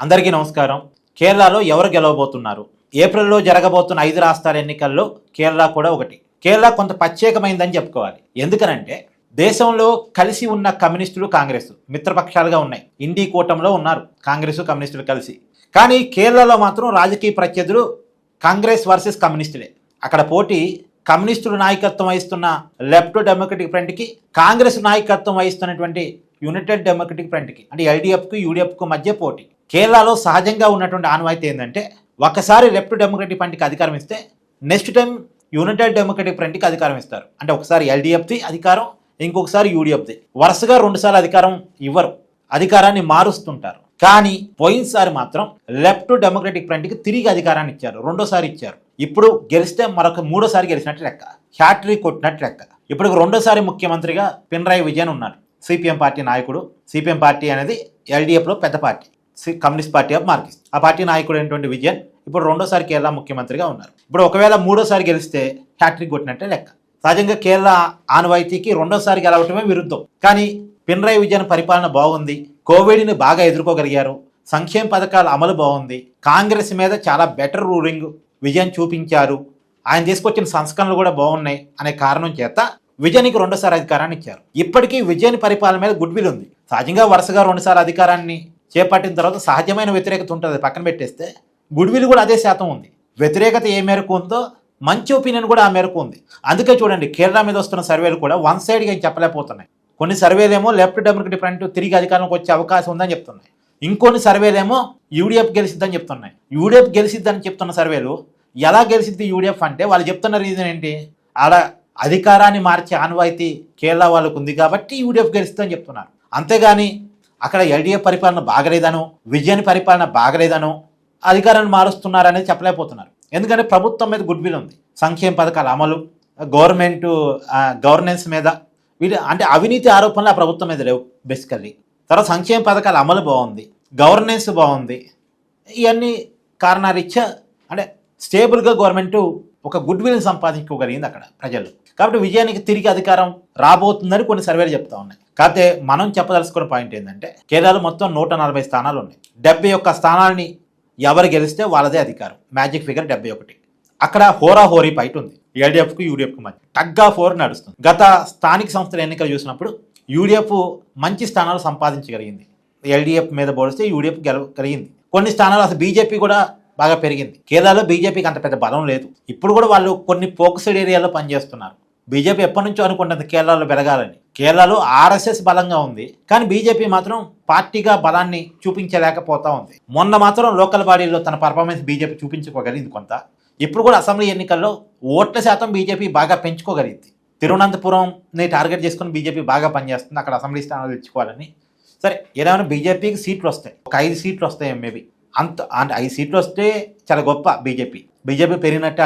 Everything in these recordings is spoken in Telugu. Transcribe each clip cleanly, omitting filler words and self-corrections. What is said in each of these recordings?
అందరికీ నమస్కారం. కేరళలో ఎవరు గెలవబోతున్నారు? ఏప్రిల్లో జరగబోతున్న 5 రాష్ట్రాల ఎన్నికల్లో కేరళ కూడా ఒకటి. కేరళ కొంత ప్రత్యేకమైందని చెప్పుకోవాలి. ఎందుకనంటే దేశంలో కలిసి ఉన్న కమ్యూనిస్టులు, కాంగ్రెస్ మిత్రపక్షాలుగా ఉన్నాయి. ఇండీ కూటమిలో ఉన్నారు కాంగ్రెస్, కమ్యూనిస్టులు కలిసి. కానీ కేరళలో మాత్రం రాజకీయ ప్రత్యర్థులు కాంగ్రెస్ వర్సెస్ కమ్యూనిస్టులే. అక్కడ పోటీ కమ్యూనిస్టులు నాయకత్వం వహిస్తున్న లెఫ్ట్ డెమోక్రటిక్ ఫ్రంట్కి, కాంగ్రెస్ నాయకత్వం వహిస్తున్నటువంటి యునైటెడ్ డెమోక్రటిక్ ఫ్రంట్కి, అంటే ఎల్డీఎఫ్కు యూడీఎఫ్కు మధ్య పోటీ. కేరళలో సహజంగా ఉన్నటువంటి ఆనవాయితీ ఏంటంటే ఒకసారి లెఫ్ట్ డెమోక్రటిక్ ఫ్రంట్కి అధికారం ఇస్తే నెక్స్ట్ టైం యునైటెడ్ డెమోక్రటిక్ ఫ్రంట్కి అధికారం ఇస్తారు. అంటే ఒకసారి ఎల్డీఎఫ్ది అధికారం, ఇంకొకసారి యూడీఎఫ్ది. వరుసగా 2 సార్లు అధికారం ఇవ్వరు, అధికారాన్ని మారుస్తుంటారు. కానీ పోయినసారి మాత్రం లెఫ్ట్ డెమోక్రటిక్ ఫ్రంట్కి తిరిగి అధికారాన్ని ఇచ్చారు, 2సారి ఇచ్చారు. ఇప్పుడు గెలిస్తే మరొక 3సారి గెలిచినట్టు లెక్క, హ్యాట్రిక్ కొట్టినట్టు లెక్క. ఇప్పుడు 2సారి ముఖ్యమంత్రిగా పినరాయి విజయన్ ఉన్నారు, సిపిఎం పార్టీ నాయకుడు. సిపిఎం పార్టీ అనేది ఎల్డీఎఫ్లో పెద్ద party, communist party of Marxist. ఆ పార్టీ నాయకుడు అయినటువంటి విజయన్ ఇప్పుడు 2సారి కేరళ ముఖ్యమంత్రిగా ఉన్నారు. ఇప్పుడు ఒకవేళ 3సారి గెలిస్తే హ్యాట్రిక్ కొట్టినట్టే లెక్క. సహజంగా కేరళ ఆనవాయితీకి 2సారి గెలవటమే విరుద్ధం. కానీ పినరాయి విజయన్ పరిపాలన బాగుంది, కోవిడ్ని బాగా ఎదుర్కోగలిగారు, సంక్షేమ పథకాల అమలు బాగుంది, కాంగ్రెస్ మీద చాలా బెటర్ రూలింగ్ విజయన్ చూపించారు, ఆయన తీసుకొచ్చిన సంస్కరణలు కూడా బాగున్నాయి అనే కారణం చేత విజయన్కి 2సారి అధికారాన్ని ఇచ్చారు. ఇప్పటికీ విజయన్ పరిపాలన మీద గుడ్ విల్ ఉంది. సహజంగా వరుసగా 2సార్లు అధికారాన్ని చేపట్టిన తర్వాత సహజమైన వ్యతిరేకత ఉంటుంది, పక్కన పెట్టేస్తే గుడ్ విల్ కూడా అదే శాతం ఉంది. వ్యతిరేకత ఏ మేరకు ఉందో మంచి ఒపీనియన్ కూడా ఆ మేరకు ఉంది. అందుకే చూడండి కేరళ మీద వస్తున్న సర్వేలు కూడా వన్ సైడ్గా చెప్పలేకపోతున్నాయి. కొన్ని సర్వేలేమో లెఫ్ట్ డెమోక్రటిక్ ఫ్రంట్ తిరిగి అధికారంలోకి వచ్చే అవకాశం ఉందని చెప్తున్నాయి, ఇంకొన్ని సర్వేలేమో యూడీఎఫ్ గెలిసిద్దని చెప్తున్నాయి. యూడీఎఫ్ గెలిసిద్దని చెప్తున్న సర్వేలు ఎలా గెలిసిద్ది యూడీఎఫ్ అంటే వాళ్ళు చెప్తున్న రీజన్ ఏంటి, ఆడ అధికారాన్ని మార్చే ఆనవాయితీ కేరళ వాళ్ళకు ఉంది కాబట్టి యూడీఎఫ్ గెలుస్తుందని చెప్తున్నారు. అంతేగాని అక్కడ ఎల్డీఎఫ్ పరిపాలన బాగలేదనో, విజయన్ పరిపాలన బాగలేదనో అధికారాన్ని మారుస్తున్నారనేది చెప్పలేకపోతున్నారు. ఎందుకంటే ప్రభుత్వం మీద గుడ్ విల్ ఉంది, సంక్షేమ పథకాల అమలు, గవర్నెన్స్ మీద అంటే అవినీతి ఆరోపణలు ఆ ప్రభుత్వం మీద లేవు బేసికల్లీ. తర్వాత సంక్షేమ పథకాల అమలు బాగుంది, గవర్నెన్స్ బాగుంది. ఇవన్నీ కారణారీత్యా అంటే స్టేబుల్గా గవర్నమెంట్ ఒక గుడ్ విల్ని సంపాదించుకోగలిగింది అక్కడ ప్రజలు. కాబట్టి విజయానికి తిరిగి అధికారం రాబోతుందని కొన్ని సర్వేలు చెప్తా ఉన్నాయి. కాకపోతే మనం చెప్పదలుచుకున్న పాయింట్ ఏంటంటే కేరళలో మొత్తం 140 స్థానాలు ఉన్నాయి. 71 స్థానాలని ఎవరు గెలిస్తే వాళ్ళదే అధికారం, మ్యాజిక్ ఫిగర్ 71. అక్కడ హోరాహోరీ ఫైట్ ఉంది ఎల్డీఎఫ్కు యూడీఎఫ్కు మధ్య, టగ్ ఆఫ్ వార్ నడుస్తుంది. గత స్థానిక సంస్థల ఎన్నికలు చూసినప్పుడు యూడీఎఫ్ మంచి స్థానాలు సంపాదించగలిగింది, ఎల్డీఎఫ్ మీద పోలిస్తే యూడీఎఫ్ గెలవగలిగింది. కొన్ని స్థానాలు అసలు బీజేపీ కూడా బాగా పెరిగింది. కేరళలో బీజేపీకి అంత పెద్ద బలం లేదు. ఇప్పుడు కూడా వాళ్ళు కొన్ని ఫోకస్డ్ ఏరియాలో పనిచేస్తున్నారు. బీజేపీ ఎప్పటి నుంచో అనుకుంటుంది కేరళలో పెరగాలని. కేరళలో ఆర్ఎస్ఎస్ బలంగా ఉంది, కానీ బీజేపీ మాత్రం పార్టీగా బలాన్ని చూపించలేకపోతా ఉంది. మొన్న మాత్రం లోకల్ బాడీలో తన పర్ఫార్మెన్స్ బీజేపీ చూపించుకోగలిగింది కొంత. ఇప్పుడు కూడా అసెంబ్లీ ఎన్నికల్లో ఓట్ల శాతం బీజేపీ బాగా పెంచుకోగలిగింది. తిరువనంతపురంని టార్గెట్ చేసుకుని బీజేపీ బాగా పనిచేస్తుంది అక్కడ అసెంబ్లీ స్థానాలు తెచ్చుకోవాలని. సరే ఏదైనా బీజేపీకి సీట్లు వస్తాయి, ఒక 5 సీట్లు వస్తాయి మేబీ, అంత అంటే 5 సీట్లు వస్తే చాలా గొప్ప. బీజేపీ పెరిగినట్టే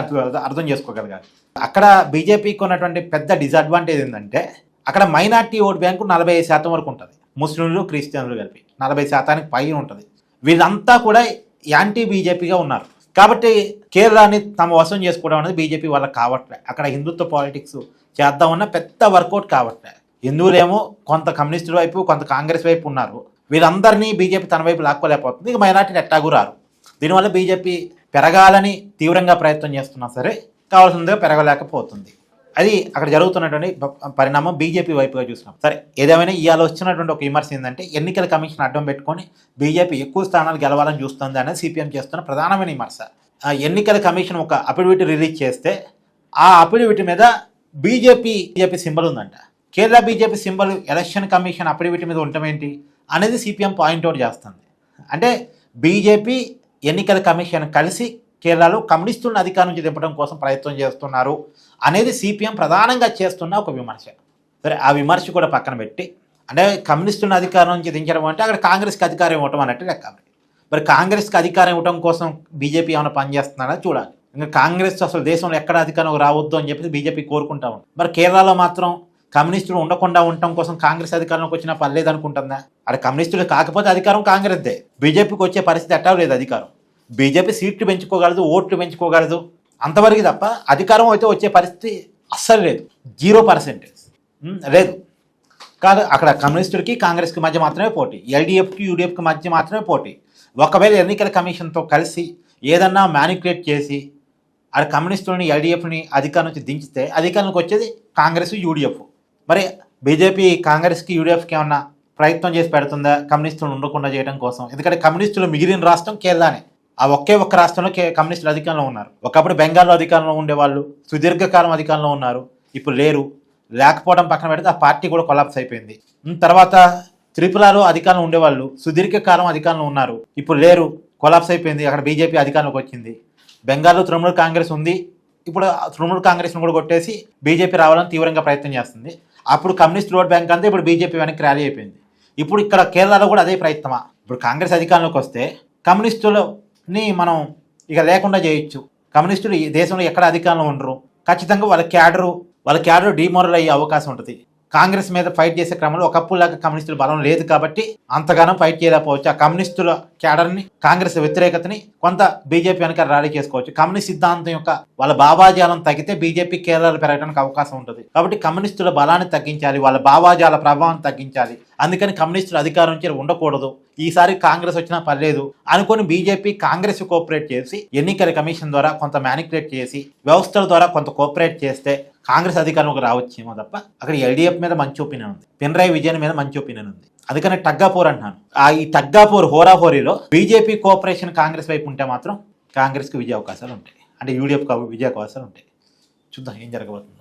అర్థం చేసుకోగలగాలి. అక్కడ బీజేపీకి ఉన్నటువంటి పెద్ద డిసడ్వాంటేజ్ ఏంటంటే అక్కడ మైనార్టీ ఓట్ బ్యాంకు 45% వరకు ఉంటుంది, ముస్లింలు క్రిస్టియన్లు కలిపి 40% పైన ఉంటుంది. వీళ్ళంతా కూడా యాంటీ బీజేపీగా ఉన్నారు. కాబట్టి కేరళని తమ వశం చేసుకోవడం అనేది బీజేపీ వాళ్ళకి కావట్లే. అక్కడ హిందుత్వ పాలిటిక్స్ చేద్దామన్న పెద్ద వర్కౌట్ కావట్లే. హిందువులేమో కొంత కమ్యూనిస్టుల వైపు, కొంత కాంగ్రెస్ వైపు ఉన్నారు. వీళ్ళందరినీ బీజేపీ తన వైపు లాక్కోలేకపోతుంది. ఇక మైనార్టీలు ఎట్టాగు రారు. దీనివల్ల బీజేపీ పెరగాలని తీవ్రంగా ప్రయత్నం చేస్తున్నా సరే కావాల్సిందిగా పెరగలేకపోతుంది. అది అక్కడ జరుగుతున్నటువంటి పరిణామం బీజేపీ వైపుగా చూసినాం. సరే ఏదేమైనా ఇవాళ వచ్చినటువంటి ఒక విమర్శ ఏంటంటే ఎన్నికల కమిషన్ అడ్డం పెట్టుకొని బీజేపీ ఎక్కువ స్థానాలు గెలవాలని చూస్తుంది అనేది సిపిఎం చేస్తున్న ప్రధానమైన విమర్శ. ఎన్నికల కమిషన్ ఒక అఫిడవిట్ రిలీజ్ చేస్తే ఆ అఫిడవిట్ మీద బీజేపీ సింబల్ ఉందంట. Kerala BJP symbol election commission affidavit మీద ఉండటం ఏంటి అనేది సిపిఎం పాయింట్అవుట్ చేస్తుంది. అంటే బీజేపీ ఎన్నికల కమిషన్ కలిసి కేరళలో కమ్యూనిస్టులను అధికారం నుంచి దింపడం కోసం ప్రయత్నం చేస్తున్నారు అనేది సిపిఎం ప్రధానంగా చేస్తున్న ఒక విమర్శ. సరే ఆ విమర్శ కూడా పక్కన పెట్టి, అంటే కమ్యూనిస్టులను అధికారం నుంచి దించడం అంటే అక్కడ కాంగ్రెస్కి అధికారం ఇవ్వటం అన్నట్టు లెక్క. మరి కాంగ్రెస్కి అధికారం ఇవ్వడం కోసం బీజేపీ ఏమైనా పనిచేస్తున్నారో చూడాలి. ఇంకా కాంగ్రెస్ అసలు దేశంలో ఎక్కడ అధికారం రావద్దు అని చెప్పి బీజేపీ కోరుకుంటా ఉంది. మరి కేరళలో మాత్రం కమ్యూనిస్టులు ఉండకుండా ఉండటం కోసం కాంగ్రెస్ అధికారంలోకి వచ్చినా పర్లేదు అనుకుంటుందా? అక్కడ కమ్యూనిస్టులు కాకపోతే అధికారం కాంగ్రెస్దే. బీజేపీకి వచ్చే పరిస్థితి ఎట్టా లేదు అధికారం. బీజేపీ సీట్లు పెంచుకోగలదు, ఓట్లు పెంచుకోగలదు, అంతవరకు తప్ప అధికారం అయితే వచ్చే పరిస్థితి అస్సలు లేదు, 0% లేదు. కాదు, అక్కడ కమ్యూనిస్టులకి కాంగ్రెస్కి మధ్య మాత్రమే పోటీ, ఎల్డీఎఫ్కి యూడీఎఫ్కి మధ్య మాత్రమే పోటీ. ఒకవేళ ఎన్నికల కమిషన్తో కలిసి ఏదన్నా మ్యానిపులేట్ చేసి ఆ కమ్యూనిస్టులని ఎల్డీఎఫ్ని అధికారం నుంచి దించితే అధికారంలోకి వచ్చేది కాంగ్రెస్ యూడిఎఫ్. మరి బీజేపీ కాంగ్రెస్కి యూడిఎఫ్కి ఏమన్నా ప్రయత్నం చేసి పెడుతుందా కమ్యూనిస్టులు ఉండకుండా చేయడం కోసం? ఎందుకంటే కమ్యూనిస్టులు మిగిలిన రాష్ట్రం కేరళనే. ఆ ఒక్క రాష్ట్రంలో కమ్యూనిస్టులు అధికారంలో ఉన్నారు. ఒకప్పుడు బెంగాల్లో అధికారంలో ఉండేవాళ్ళు, సుదీర్ఘకాలం అధికారంలో ఉన్నారు, ఇప్పుడు లేరు. లేకపోవడం పక్కన పెడితే ఆ పార్టీ కూడా కొలాప్స్ అయిపోయింది. తర్వాత త్రిపురలో అధికారంలో ఉండేవాళ్ళు సుదీర్ఘకాలం అధికారంలో ఉన్నారు, ఇప్పుడు లేరు, కొలాప్స్ అయిపోయింది. అక్కడ బీజేపీ అధికారంలోకి వచ్చింది. బెంగాల్లో తృణమూల్ కాంగ్రెస్ ఉంది, ఇప్పుడు తృణమూల్ కాంగ్రెస్ను కూడా కొట్టేసి బీజేపీ రావాలని తీవ్రంగా ప్రయత్నం చేస్తుంది. అప్పుడు కమ్యూనిస్ట్ ఓట్ బ్యాంక్ అంతా ఇప్పుడు బీజేపీ వెనక్కి ర్యాలీ అయిపోయింది. ఇప్పుడు ఇక్కడ కేరళలో కూడా అదే ప్రయత్నమా? ఇప్పుడు కాంగ్రెస్ అధికారంలోకి వస్తే కమ్యూనిస్టులని మనం ఇక లేకుండా చేయొచ్చు. కమ్యూనిస్టులు ఈ దేశంలో ఎక్కడ అధికారంలో ఉండరు. ఖచ్చితంగా వాళ్ళ క్యాడరు డిమోరల్ అయ్యే అవకాశం ఉంటుంది. కాంగ్రెస్ మీద ఫైట్ చేసే క్రమంలో ఒకప్పుడులాగా కమ్యూనిస్టుల బలం లేదు కాబట్టి అంతగానం ఫైట్ చేయలేకపోవచ్చు. ఆ కమ్యూనిస్టుల క్యాడర్ని, కాంగ్రెస్ వ్యతిరేకతని కొంత బీజేపీ వెనక ర్యాలీ చేసుకోవచ్చు. కమ్యూనిస్ట్ సిద్ధాంతం యొక్క వాళ్ళ భావాజాలం తగ్గితే బీజేపీ కేరళలో పెరగడానికి అవకాశం ఉంటుంది. కాబట్టి కమ్యూనిస్టుల బలాన్ని తగ్గించాలి, వాళ్ళ భావాజాల ప్రభావాన్ని తగ్గించాలి. అందుకని కమ్యూనిస్టులు అధికారం నుంచి ఉండకూడదు, ఈసారి కాంగ్రెస్ వచ్చినా పర్లేదు అనుకుని బీజేపీ కాంగ్రెస్ కోఆపరేట్ చేసి ఎన్నికల కమిషన్ ద్వారా కొంత మ్యానిపులేట్ చేసి వ్యవస్థల ద్వారా కొంత కోఆపరేట్ చేస్తే కాంగ్రెస్ అధికారంలోకి రావచ్చేమో తప్ప అక్కడ ఎల్డీఎఫ్ మీద మంచి ఒపీనియన్ ఉంది, పినరాయి విజయన్ మీద మంచి ఒపీనియన్ ఉంది. అందుకని టగ్గాపోర్ అంటున్నాను. ఈ టగ్గాపోర్ హోరాహోరీలో బీజేపీ కోఆపరేషన్ కాంగ్రెస్ వైపు ఉంటే మాత్రం కాంగ్రెస్కి విజయ అవకాశాలు ఉంటాయి, అంటే యూడీఎఫ్ విజయ అవకాశాలు ఉంటాయి. చూద్దాం ఏం జరగబోతుందో.